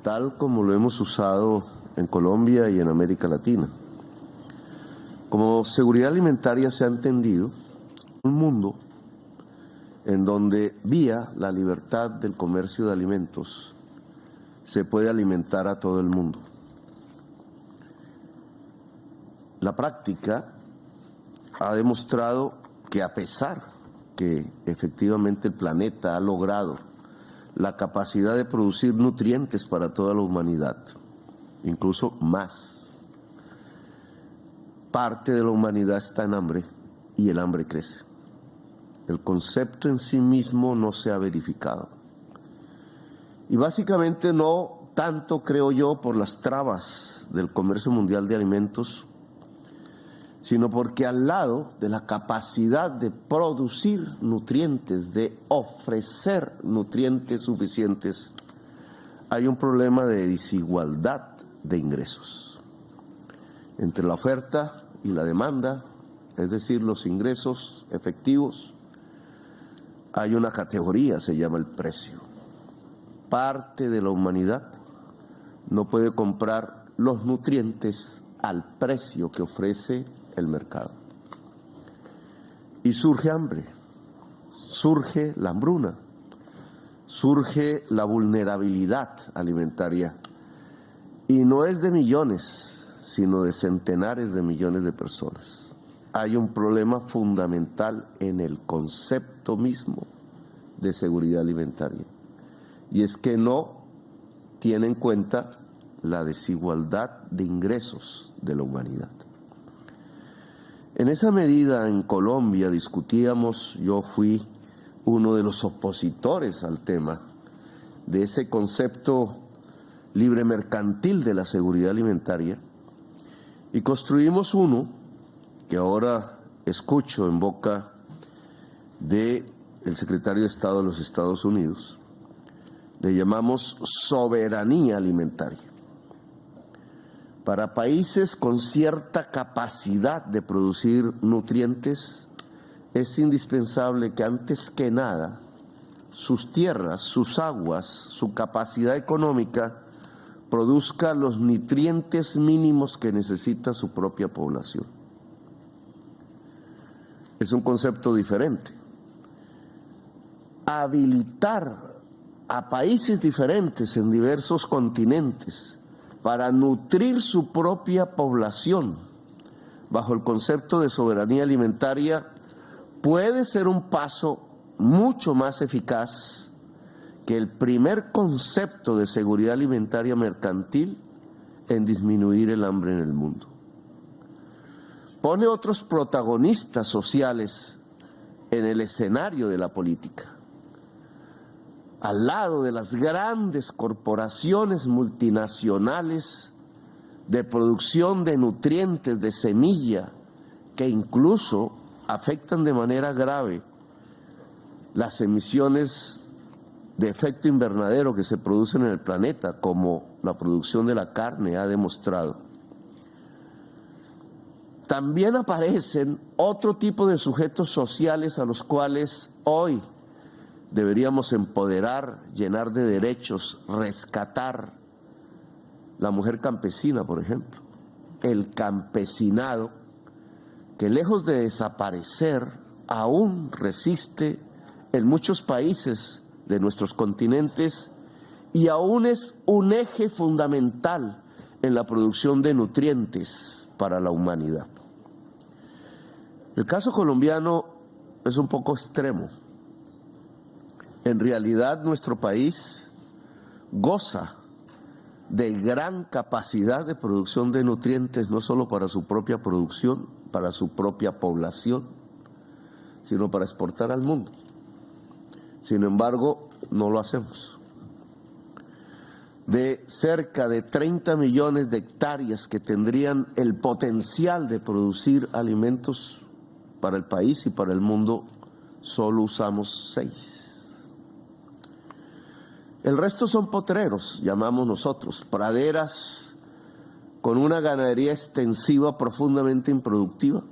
tal como lo hemos usado en Colombia y en América Latina. Como seguridad alimentaria se ha entendido un mundo en donde vía la libertad del comercio de alimentos se puede alimentar a todo el mundo. La práctica ha demostrado que a pesar que efectivamente el planeta ha logrado la capacidad de producir nutrientes para toda la humanidad, incluso más, parte de la humanidad está en hambre y el hambre crece. El concepto en sí mismo no se ha verificado. Y básicamente no tanto, creo yo, por las trabas del comercio mundial de alimentos, sino porque al lado de la capacidad de producir nutrientes, de ofrecer nutrientes suficientes, hay un problema de desigualdad de ingresos entre la oferta y la demanda, es decir, los ingresos efectivos. Hay una categoría, se llama el precio. Parte de la humanidad no puede comprar los nutrientes al precio que ofrece el mercado. Y surge hambre, surge la hambruna, surge la vulnerabilidad alimentaria. Y no es de millones, sino de centenares de millones de personas. Hay un problema fundamental en el concepto mismo de seguridad alimentaria. Y es que no tiene en cuenta la desigualdad de ingresos de la humanidad. En esa medida, en Colombia discutíamos, yo fui uno de los opositores al tema de ese concepto libre mercantil de la seguridad alimentaria, y construimos uno que ahora escucho en boca del secretario de Estado de los Estados Unidos. Le llamamos soberanía alimentaria. Para países con cierta capacidad de producir nutrientes, es indispensable que antes que nada sus tierras, sus aguas, su capacidad económica produzca los nutrientes mínimos que necesita su propia población. Es un concepto diferente. Habilitar a países diferentes en diversos continentes para nutrir su propia población bajo el concepto de soberanía alimentaria puede ser un paso mucho más eficaz que el primer concepto de seguridad alimentaria mercantil en disminuir el hambre en el mundo. Pone otros protagonistas sociales en el escenario de la política, al lado de las grandes corporaciones multinacionales de producción de nutrientes, de semilla, que incluso afectan de manera grave las emisiones de efecto invernadero que se producen en el planeta, como la producción de la carne ha demostrado. También aparecen otro tipo de sujetos sociales a los cuales hoy deberíamos empoderar, llenar de derechos, rescatar. La mujer campesina, por ejemplo, el campesinado, que lejos de desaparecer, aún resiste en muchos países de nuestros continentes y aún es un eje fundamental en la producción de nutrientes para la humanidad. El caso colombiano es un poco extremo. En realidad, nuestro país goza de gran capacidad de producción de nutrientes, no solo para su propia producción, para su propia población, sino para exportar al mundo. Sin embargo, no lo hacemos. De cerca de 30 millones de hectáreas que tendrían el potencial de producir alimentos para el país y para el mundo, solo usamos 6. El resto son potreros, llamamos nosotros, praderas con una ganadería extensiva profundamente improductiva.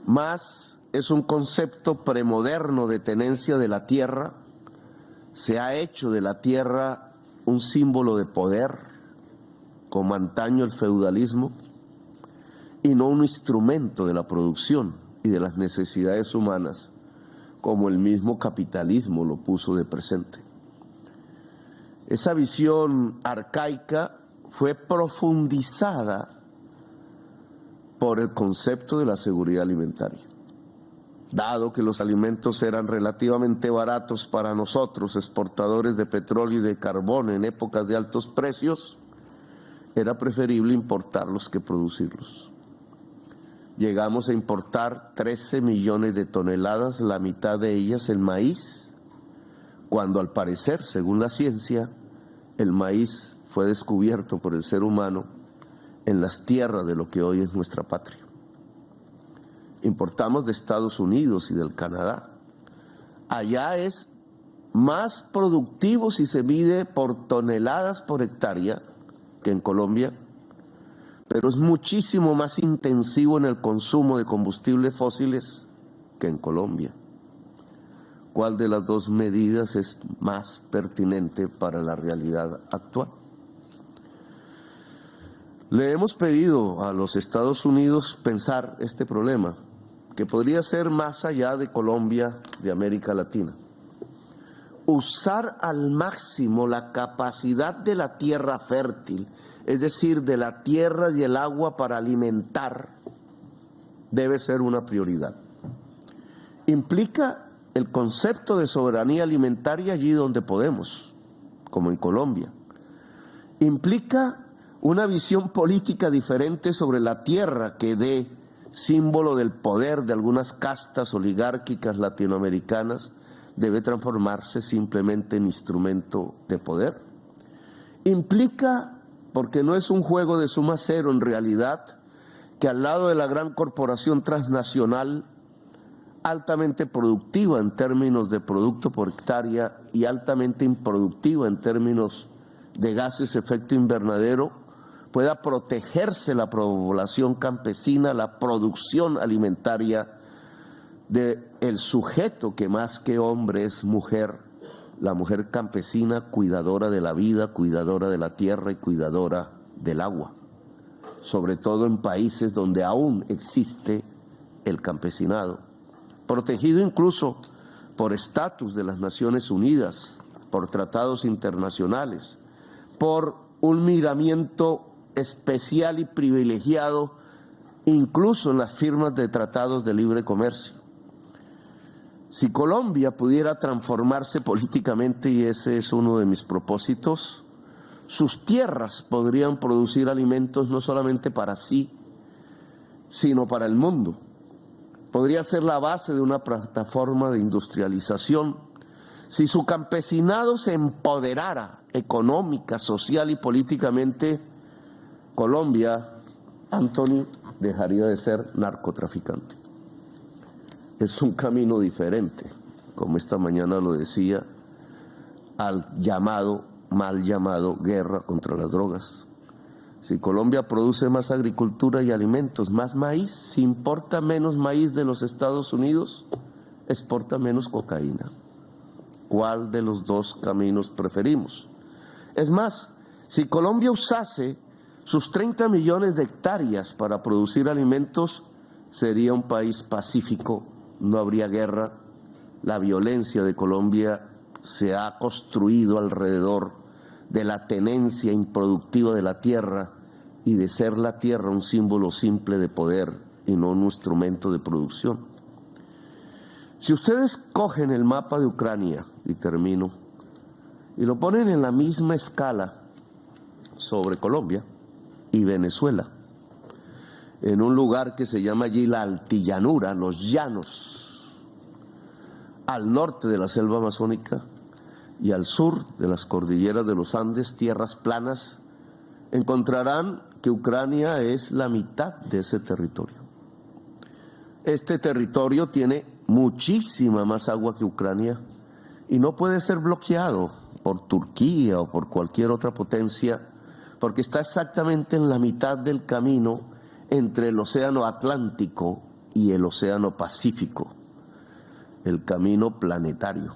Más es un concepto premoderno de tenencia de la tierra. Se ha hecho de la tierra un símbolo de poder, como antaño el feudalismo, y no un instrumento de la producción y de las necesidades humanas, como el mismo capitalismo lo puso de presente. Esa visión arcaica fue profundizada por el concepto de la seguridad alimentaria. Dado que los alimentos eran relativamente baratos para nosotros, exportadores de petróleo y de carbón en épocas de altos precios, era preferible importarlos que producirlos. Llegamos a importar 13 millones de toneladas, la mitad de ellas en maíz, cuando al parecer, según la ciencia, el maíz fue descubierto por el ser humano en las tierras de lo que hoy es nuestra patria. Importamos de Estados Unidos y del Canadá. Allá es más productivo si se mide por toneladas por hectárea que en Colombia, pero es muchísimo más intensivo en el consumo de combustibles fósiles que en Colombia. ¿Cuál de las dos medidas es más pertinente para la realidad actual? Le hemos pedido a los Estados Unidos pensar este problema, que podría ser más allá de Colombia, de América Latina. Usar al máximo la capacidad de la tierra fértil, es decir, de la tierra y el agua para alimentar, debe ser una prioridad. Implica el concepto de soberanía alimentaria allí donde podemos, como en Colombia. Implica una visión política diferente sobre la tierra que dé símbolo del poder de algunas castas oligárquicas latinoamericanas, debe transformarse simplemente en instrumento de poder. Implica, porque no es un juego de suma cero en realidad, que al lado de la gran corporación transnacional, altamente productiva en términos de producto por hectárea y altamente improductiva en términos de gases de efecto invernadero, pueda protegerse la población campesina, la producción alimentaria del sujeto que más que hombre es mujer, la mujer campesina cuidadora de la vida, cuidadora de la tierra y cuidadora del agua, sobre todo en países donde aún existe el campesinado, protegido incluso por estatus de las Naciones Unidas, por tratados internacionales, por un miramiento especial y privilegiado, incluso en las firmas de tratados de libre comercio. Si Colombia pudiera transformarse políticamente, y ese es uno de mis propósitos, sus tierras podrían producir alimentos no solamente para sí, sino para el mundo. Podría ser la base de una plataforma de industrialización. Si su campesinado se empoderara económica, social y políticamente, Colombia, Anthony, dejaría de ser narcotraficante. Es un camino diferente, como esta mañana lo decía, al mal llamado guerra contra las drogas. Si Colombia produce más agricultura y alimentos, más maíz, si importa menos maíz de los Estados Unidos, exporta menos cocaína. ¿Cuál de los dos caminos preferimos? Es más, si Colombia usase sus 30 millones de hectáreas para producir alimentos, sería un país pacífico, no habría guerra. La violencia de Colombia se ha construido alrededor de la tenencia improductiva de la tierra y de ser la tierra un símbolo simple de poder y no un instrumento de producción. Si ustedes cogen el mapa de Ucrania, y termino, y lo ponen en la misma escala sobre Colombia y Venezuela, en un lugar que se llama allí la altillanura, los llanos, al norte de la selva amazónica y al sur de las cordilleras de los Andes, tierras planas, encontrarán que Ucrania es la mitad de ese territorio. Este territorio tiene muchísima más agua que Ucrania y no puede ser bloqueado por Turquía o por cualquier otra potencia, porque está exactamente en la mitad del camino entre el océano Atlántico y el océano Pacífico, el camino planetario.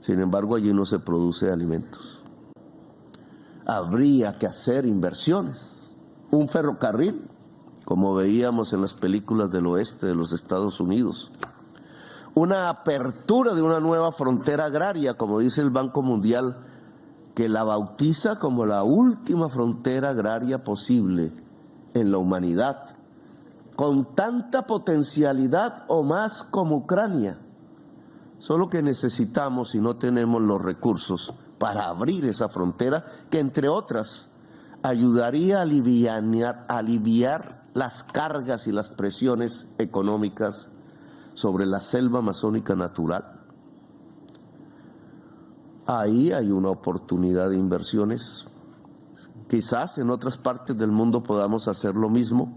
Sin embargo, allí no se produce alimentos. habría que hacer inversiones. Un ferrocarril, como veíamos en las películas del oeste de los Estados Unidos. Una apertura de una nueva frontera agraria, como dice el Banco Mundial, que la bautiza como la última frontera agraria posible en la humanidad, con tanta potencialidad o más como Ucrania. Solo que necesitamos, y no tenemos los recursos para abrir esa frontera, que entre otras ayudaría a aliviar las cargas y las presiones económicas sobre la selva amazónica natural. Ahí hay una oportunidad de inversiones. Quizás en otras partes del mundo podamos hacer lo mismo.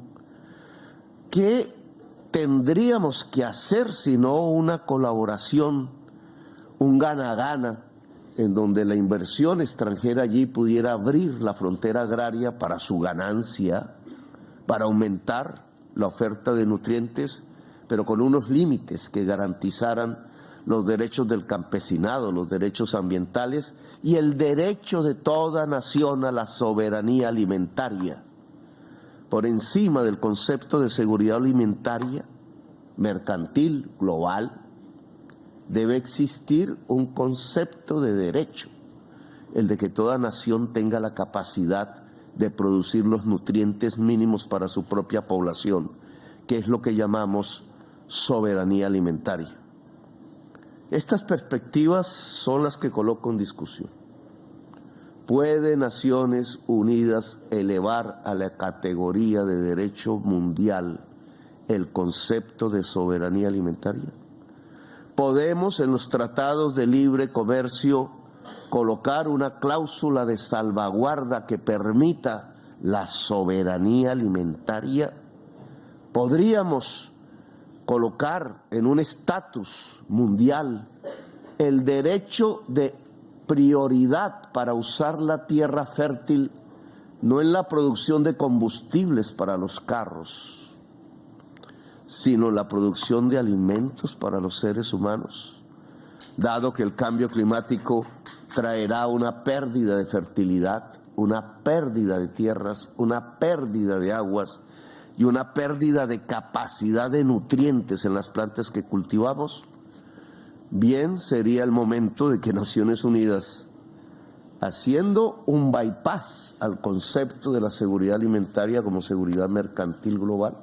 ¿Qué tendríamos que hacer sino una colaboración, un gana-gana, en donde la inversión extranjera allí pudiera abrir la frontera agraria para su ganancia, para aumentar la oferta de nutrientes, pero con unos límites que garantizaran los derechos del campesinado, los derechos ambientales y el derecho de toda nación a la soberanía alimentaria? Por encima del concepto de seguridad alimentaria mercantil, global, debe existir un concepto de derecho, el de que toda nación tenga la capacidad de producir los nutrientes mínimos para su propia población, que es lo que llamamos soberanía alimentaria. Estas perspectivas son las que coloco en discusión. ¿Puede Naciones Unidas elevar a la categoría de derecho mundial el concepto de soberanía alimentaria? ¿Podemos en los tratados de libre comercio colocar una cláusula de salvaguarda que permita la soberanía alimentaria? ¿Podríamos colocar en un estatus mundial el derecho de prioridad para usar la tierra fértil, no en la producción de combustibles para los carros, sino la producción de alimentos para los seres humanos, dado que el cambio climático traerá una pérdida de fertilidad, una pérdida de tierras, una pérdida de aguas y una pérdida de capacidad de nutrientes en las plantas que cultivamos? Bien, sería el momento de que Naciones Unidas, haciendo un bypass al concepto de la seguridad alimentaria como seguridad mercantil global,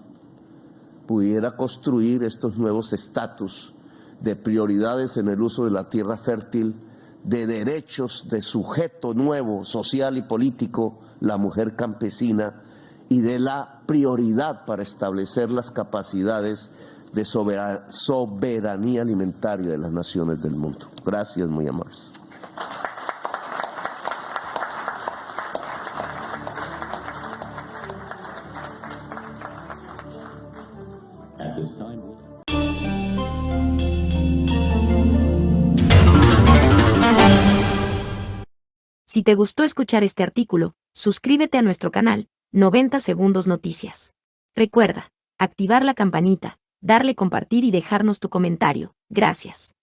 pudiera construir estos nuevos estatus de prioridades en el uso de la tierra fértil, de derechos de sujeto nuevo, social y político, la mujer campesina, y de la prioridad para establecer las capacidades de soberanía alimentaria de las naciones del mundo. Gracias, muy amables. Si te gustó escuchar este artículo, suscríbete a nuestro canal, 90 Segundos Noticias. Recuerda, activar la campanita, darle compartir y dejarnos tu comentario. Gracias.